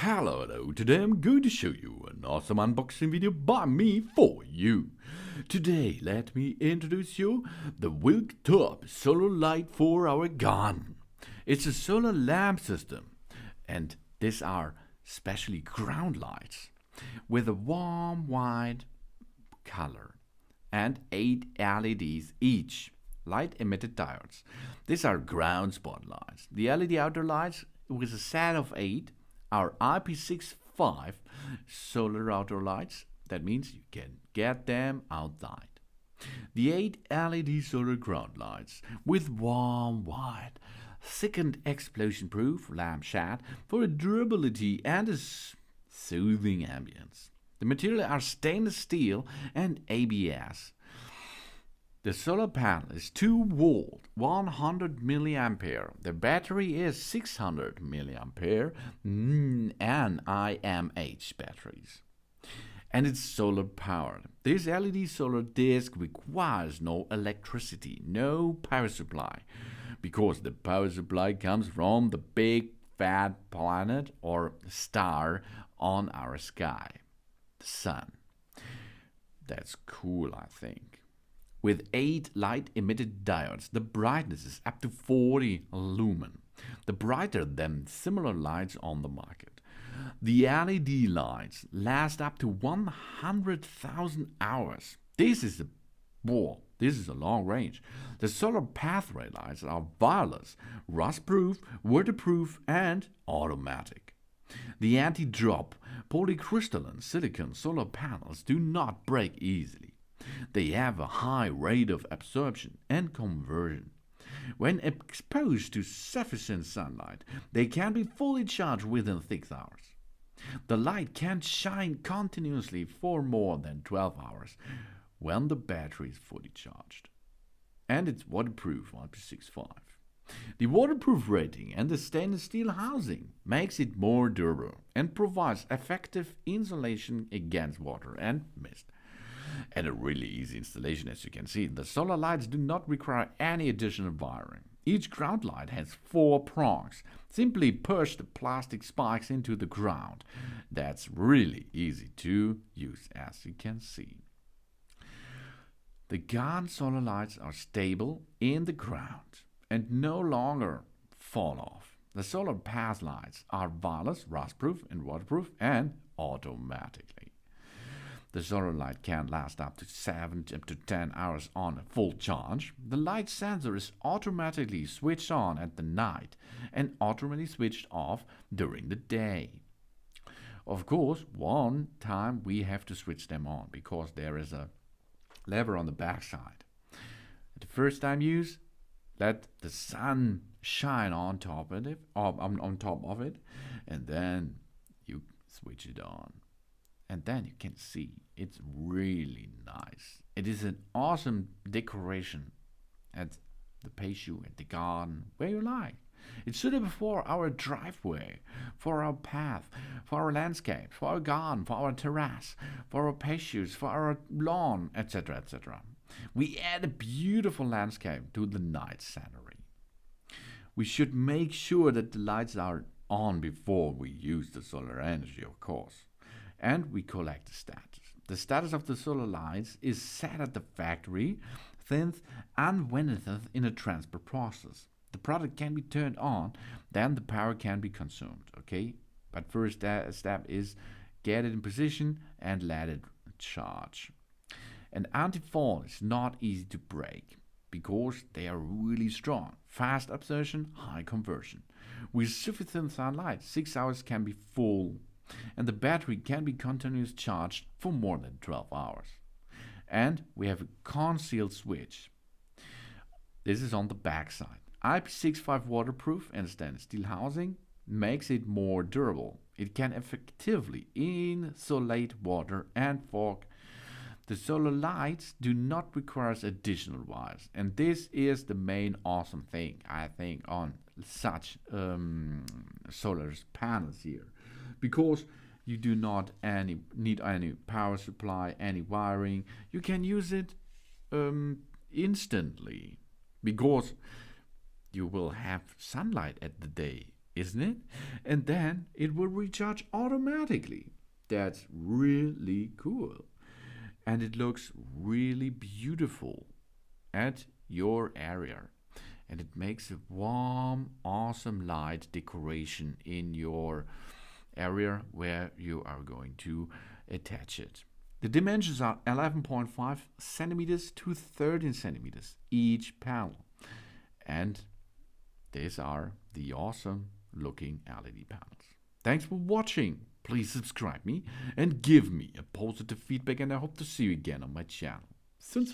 Hello, today I'm going to show you an awesome unboxing video by me for you. Today, let me introduce you the Wilktop solar light for our garden. It's a solar lamp system, and these are specially ground lights with a warm white color and 8 LEDs each. Light emitted diodes. These are ground spotlights. The LED outer lights with a set of 8 are IP65 solar outdoor lights. That means you can get them outside. The 8 LED solar ground lights with warm white, thickened explosion-proof lampshade for durability and a soothing ambience. The material are stainless steel and ABS. The solar panel is 2 volt, 100 milliampere. The battery is 600 milliampere and NiMH batteries. And it's solar powered. This LED solar disc requires no electricity, no power supply, because the power supply comes from the big fat planet or star on our sky, the sun. That's cool, I think. With 8 light-emitted diodes, the brightness is up to 40 lumen, the brighter than similar lights on the market. The LED lights last up to 100,000 hours. This is a long range. The solar pathway lights are wireless, rustproof, waterproof, and automatic. The anti-drop polycrystalline silicon solar panels do not break easily. They have a high rate of absorption and conversion. When exposed to sufficient sunlight, they can be fully charged within 6 hours. The light can shine continuously for more than 12 hours when the battery is fully charged. And it's waterproof IP65. The waterproof rating and the stainless steel housing makes it more durable and provides effective insulation against water and mist. And a really easy installation, as you can see. The solar lights do not require any additional wiring. Each ground light has 4 prongs. Simply push the plastic spikes into the ground. That's really easy to use, as you can see. The garden solar lights are stable in the ground and no longer fall off. The solar path lights are wireless, rustproof, and waterproof, and automatically. The solar light can last up to 7 to 10 hours on a full charge. The light sensor is automatically switched on at the night and automatically switched off during the day. Of course, one time we have to switch them on because there is a lever on the back side. At the first time use, let the sun shine on top of it, and then you switch it on. And then you can see it's really nice. It is an awesome decoration at the patio, at the garden, where you like. It's suitable for our driveway, for our path, for our landscape, for our garden, for our terrace, for our patios, for our lawn, etc., etc. We add a beautiful landscape to the night scenery. We should make sure that the lights are on before we use the solar energy, of course. And we collect the status. The status of the solar lights is set at the factory since and when it is in a transport process. The product can be turned on, then the power can be consumed, okay? But first step is get it in position and let it charge. An anti-fall is not easy to break because they are really strong. Fast absorption, high conversion. With sufficient sunlight, 6 hours can be full, and the battery can be continuously charged for more than 12 hours. And we have a concealed switch. This is on the back side. IP65 waterproof and stainless steel housing makes it more durable. It can effectively insulate water and fog. The solar lights do not require additional wires, and this is the main awesome thing, I think, on such solar panels here. Because you do not need any power supply, any wiring. You can use it instantly because you will have sunlight at the day isn't it? And then it will recharge automatically. That's really cool. And it looks really beautiful at your area. And it makes a warm, awesome light decoration in your area where you are going to attach it. The dimensions are 11.5 centimeters to 13 centimeters each panel. And these are the awesome looking LED panels. Thanks for watching. Please subscribe me and give me a positive feedback, and I hope to see you again on my channel. Soon.